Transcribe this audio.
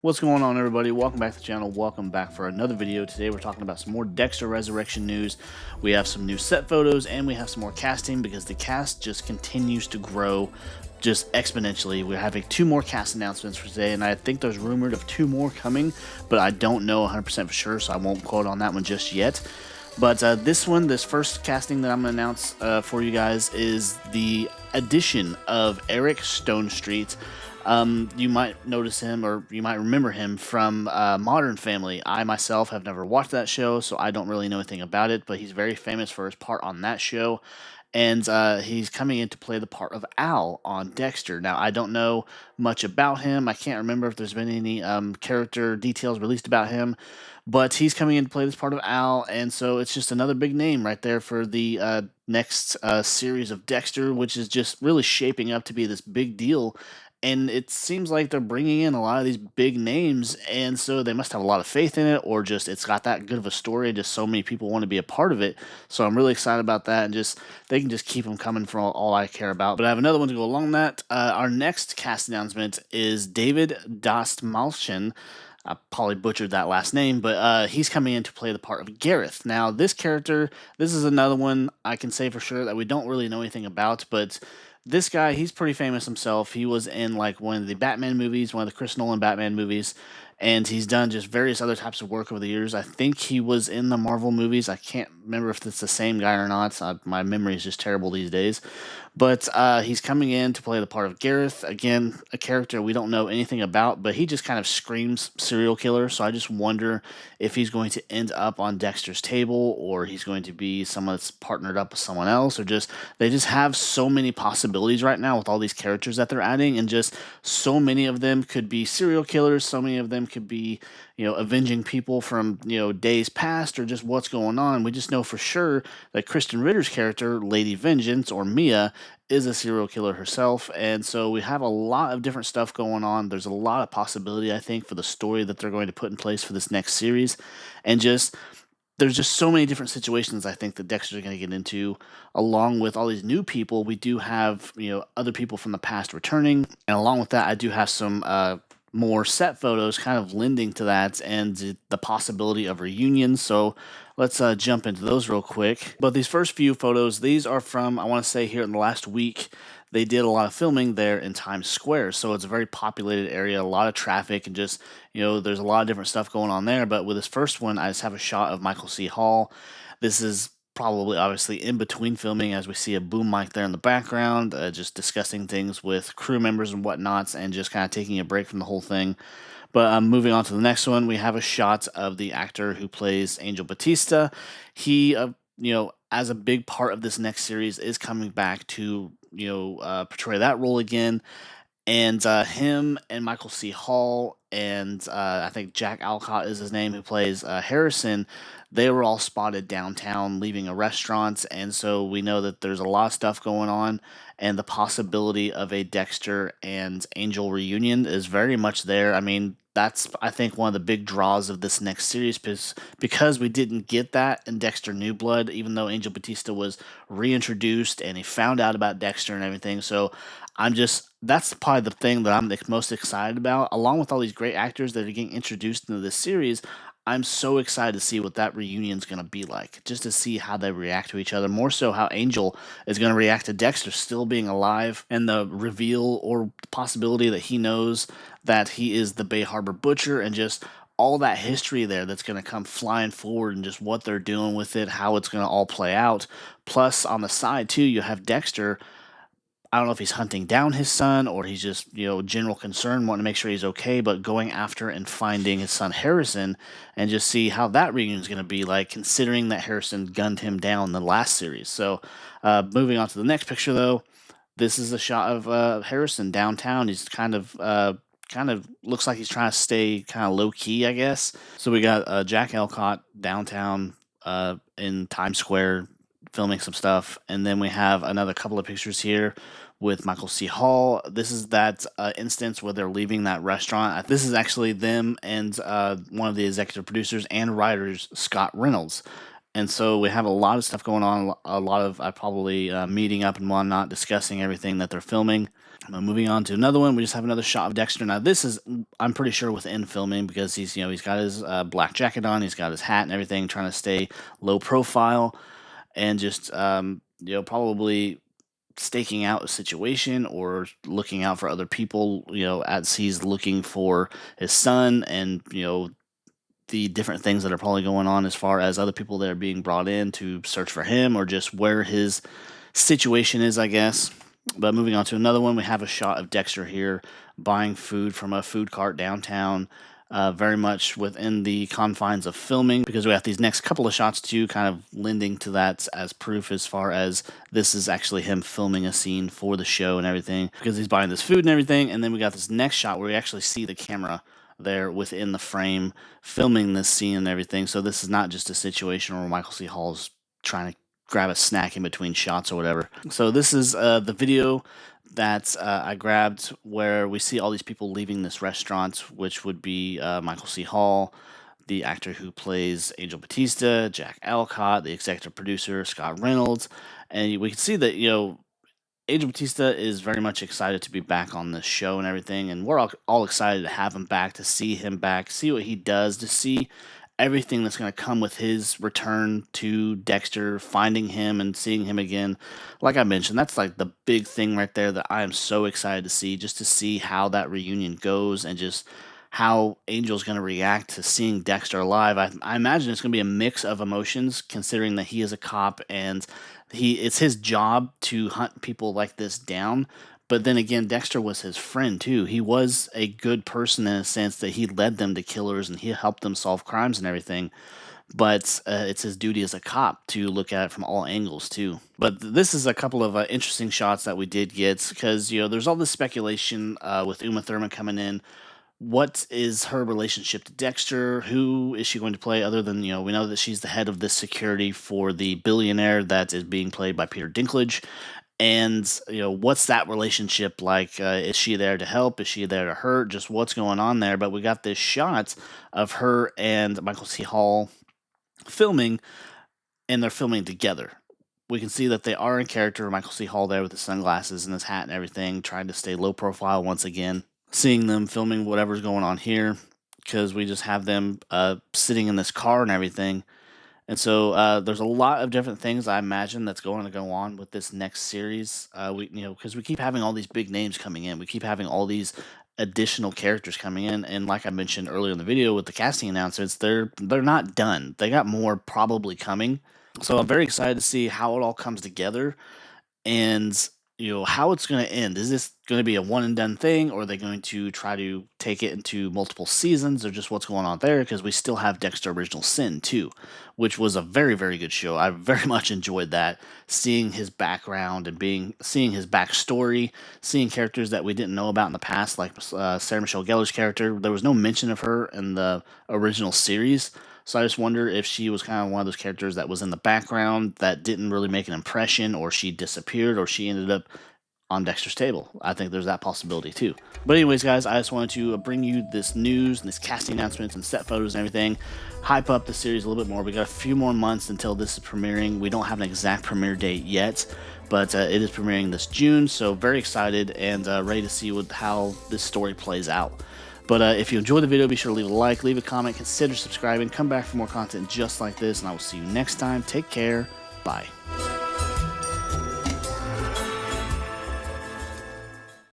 What's going on, everybody? Welcome back to the channel. Welcome back for another video. Today we're talking about some more Dexter Resurrection news. We have some new set photos and we have some more casting because the cast just continues to grow just exponentially. We're having two more cast announcements for today, and I think there's rumored of two more coming, but I don't know 100% for sure, so I won't quote on that one just yet. But this first casting that I'm going to announce for you guys is the addition of Eric Stonestreet. You might notice him, or you might remember him from Modern Family. I myself have never watched that show, so I don't really know anything about it, but he's very famous for his part on that show. And he's coming in to play the part of Al on Dexter. Now, I don't know much about him. I can't remember if there's been any character details released about him, but he's coming in to play this part of Al, and so it's just another big name right there for the next series of Dexter, which is just really shaping up to be this big deal. And it seems like they're bringing in a lot of these big names, and so they must have a lot of faith in it, or just it's got that good of a story, and just so many people want to be a part of it. So I'm really excited about that, and just they can just keep them coming for all I care about. But I have another one to go along that. Our next cast announcement is David Dostmalchen. I probably butchered that last name, but he's coming in to play the part of Gareth. Now, this character, this is another one I can say for sure that we don't really know anything about, but this guy, he's pretty famous himself. He was in like one of the Batman movies, one of the Chris Nolan Batman movies, and he's done just various other types of work over the years. I think he was in the Marvel movies. I can't remember if it's the same guy or not. My memory is just terrible these days. But he's coming in to play the part of Gareth. Again, a character we don't know anything about, but he just kind of screams serial killer. So I just wonder if he's going to end up on Dexter's table, or he's going to be someone that's partnered up with someone else, or just they just have so many possibilities right now with all these characters that they're adding, and just so many of them could be serial killers, so many of them could be, avenging people from, days past, or just what's going on. We just know for sure that Kristen Ritter's character, Lady Vengeance, or Mia, is a serial killer herself, and so we have a lot of different stuff going on. There's a lot of possibility, I think, for the story that they're going to put in place for this next series, and just there's just so many different situations I think that Dexter's going to get into, along with all these new people. We do have, other people from the past returning, and along with that, I do have some more set photos kind of lending to that, and the possibility of reunions. So let's jump into those real quick. But these first few photos, these are from, I want to say, here in the last week. They did a lot of filming there in Times Square, so it's a very populated area, a lot of traffic, and just, there's a lot of different stuff going on there. But with this first one, I just have a shot of Michael C. Hall. This is probably obviously in between filming, as we see a boom mic there in the background, just discussing things with crew members and whatnots, and just kind of taking a break from the whole thing. But moving on to the next one, we have a shot of the actor who plays Angel Batista. He, as a big part of this next series, is coming back to, portray that role again. And him and Michael C. Hall and I think Jack Alcott is his name, who plays Harrison. They were all spotted downtown leaving a restaurant, and so we know that there's a lot of stuff going on, and the possibility of a Dexter and Angel reunion is very much there. I mean, that's, I think, one of the big draws of this next series, because we didn't get that in Dexter New Blood, even though Angel Batista was reintroduced and he found out about Dexter and everything. So that's probably the thing that I'm the most excited about, along with all these great actors that are getting introduced into this series. I'm so excited to see what that reunion is going to be like, just to see how they react to each other. More so, how Angel is going to react to Dexter still being alive, and the reveal or possibility that he knows that he is the Bay Harbor Butcher, and just all that history there that's going to come flying forward, and just what they're doing with it, how it's going to all play out. Plus, on the side, too, you have Dexter. I don't know if he's hunting down his son, or he's just, general concern, wanting to make sure he's okay, but going after and finding his son Harrison, and just see how that reunion is going to be like, considering that Harrison gunned him down in the last series. So, moving on to the next picture, though, this is a shot of Harrison downtown. He's kind of looks like he's trying to stay kind of low key, I guess. So we got Jack Alcott downtown in Times Square filming some stuff, and then we have another couple of pictures here with Michael C. Hall. This is that instance where they're leaving that restaurant. This is actually them and one of the executive producers and writers, Scott Reynolds. And so we have a lot of stuff going on, a lot of probably meeting up and whatnot, discussing everything that they're filming. Moving on to another one, we just have another shot of Dexter. Now this is, I'm pretty sure, within filming, because he's got his black jacket on, he's got his hat and everything, trying to stay low profile, and just probably staking out a situation or looking out for other people, as he's looking for his son, and the different things that are probably going on as far as other people that are being brought in to search for him, or just where his situation is, I guess. But moving on to another one, we have a shot of Dexter here buying food from a food cart downtown, very much within the confines of filming, because we have these next couple of shots too, kind of lending to that as proof, as far as this is actually him filming a scene for the show and everything, because he's buying this food and everything. And then we got this next shot where we actually see the camera there within the frame filming this scene and everything. So this is not just a situation where Michael C. Hall's trying to grab a snack in between shots or whatever. So this is the video that I grabbed where we see all these people leaving this restaurant, which would be Michael C. Hall, the actor who plays Angel Batista, Jack Alcott, the executive producer, Scott Reynolds. And we can see that, Angel Batista is very much excited to be back on this show and everything, and we're all excited to have him back, to see him back, see what he does, to see everything that's going to come with his return to Dexter, finding him and seeing him again. Like I mentioned, that's like the big thing right there that I am so excited to see, just to see how that reunion goes, and just how Angel's going to react to seeing Dexter alive. I imagine it's going to be a mix of emotions, considering that he is a cop and it's his job to hunt people like this down. But then again, Dexter was his friend too. He was a good person in a sense that he led them to killers and he helped them solve crimes and everything. But it's his duty as a cop to look at it from all angles too. But this is a couple of interesting shots that we did get, because there's all this speculation with Uma Thurman coming in. What is her relationship to Dexter? Who is she going to play, other than, we know that she's the head of this security for the billionaire that is being played by Peter Dinklage. And, what's that relationship like? Is she there to help? Is she there to hurt? Just what's going on there? But we got this shot of her and Michael C. Hall filming, and they're filming together. We can see that they are in character. Michael C. Hall there with his sunglasses and his hat and everything, trying to stay low profile once again. Seeing them filming whatever's going on here, because we just have them sitting in this car and everything. And so there's a lot of different things I imagine that's going to go on with this next series. Because we keep having all these big names coming in, we keep having all these additional characters coming in, and like I mentioned earlier in the video with the casting announcements, they're not done. They got more probably coming. So I'm very excited to see how it all comes together, and how it's going to end. Is this going to be a one and done thing, or are they going to try to take it into multiple seasons, or just what's going on there? Because we still have Dexter Original Sin too, which was a very, very good show. I very much enjoyed that, seeing his background and seeing his backstory, seeing characters that we didn't know about in the past, like Sarah Michelle Gellar's character. There was no mention of her in the original series. So I just wonder if she was kind of one of those characters that was in the background that didn't really make an impression, or she disappeared, or she ended up on Dexter's table. I think there's that possibility too. But anyways, guys, I just wanted to bring you this news and this casting announcements and set photos and everything, hype up the series a little bit more. We got a few more months until this is premiering. We don't have an exact premiere date yet, but it is premiering this June, so very excited and ready to see how this story plays out. But if you enjoyed the video, be sure to leave a like, leave a comment, consider subscribing, come back for more content just like this, and I will see you next time. Take care. Bye.